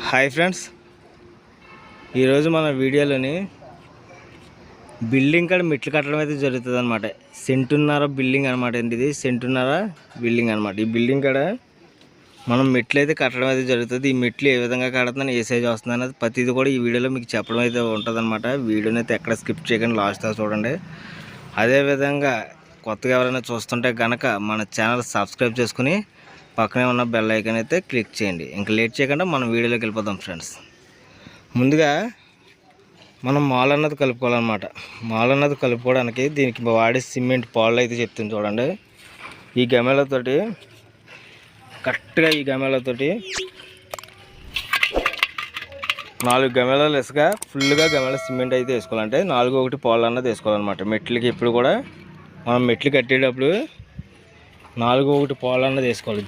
Hi friends, ఈరోజు మన వీడియోలోని బిల్డింగ్ కాడ మెట్లు కట్టడం అయితే జరుగుతుంది అనమాట. సెంటున్నర బిల్డింగ్ అనమాట. ఇది సెంటున్నర బిల్డింగ్ అనమాట. ఈ బిల్డింగ్ కాడ మనం మెట్లు అయితే కట్టడం అయితే జరుగుతుంది. ఈ మెట్లు ఏ విధంగా కడుతున్నాను, ఏ సైజ్ వస్తుంది అనేది ప్రతిదీ కూడా ఈ వీడియోలో మీకు చెప్పడం అయితే ఉంటుంది అనమాట. వీడియోని అయితే ఎక్కడ స్కిప్ చేయకుండా లాస్ట్ దాకా చూడండి. అదేవిధంగా కొత్తగా ఎవరైనా చూస్తుంటే కనుక మన ఛానల్ సబ్స్క్రైబ్ చేసుకుని పక్కనే ఉన్న బెల్ ఐకాన్ అయితే క్లిక్ చేయండి. ఇంకా లేట్ చేయకుండా మనం వీడియోలోకి వెళ్ళిపోదాం ఫ్రెండ్స్. ముందుగా మనం మాల్ అన్నది కలుపుకోవాలన్నమాట. మాల్ అన్నది కలుపుకోవడానికి దీనికి వాడే సిమెంట్ పాళ్ళు అయితే చెప్తుంది చూడండి. ఈ గమేలతోటి కరెక్ట్గా ఈ గమేలతోటి 4 గమేళాలు ఇసుక ఫుల్గా గమేళ సిమెంట్ అయితే వేసుకోవాలంటే 4 పాళ్ళు అన్నది వేసుకోవాలన్నమాట. మెట్లకి ఇప్పుడు కూడా మనం మెట్లు కట్టేటప్పుడు 4 పాళ్ళు అన్నది వేసుకోవాలి.